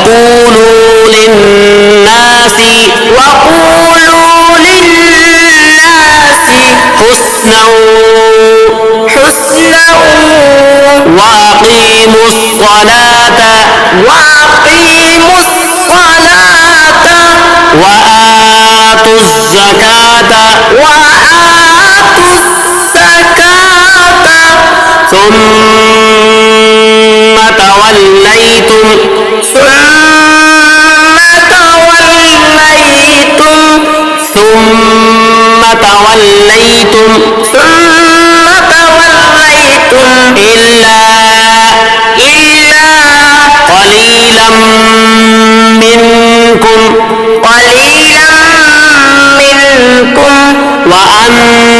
وقولوا للناس حسنا وأقيموا الصلاة وآتوا الزكاة ثم توليتم إلا قليلا منكم وأنتم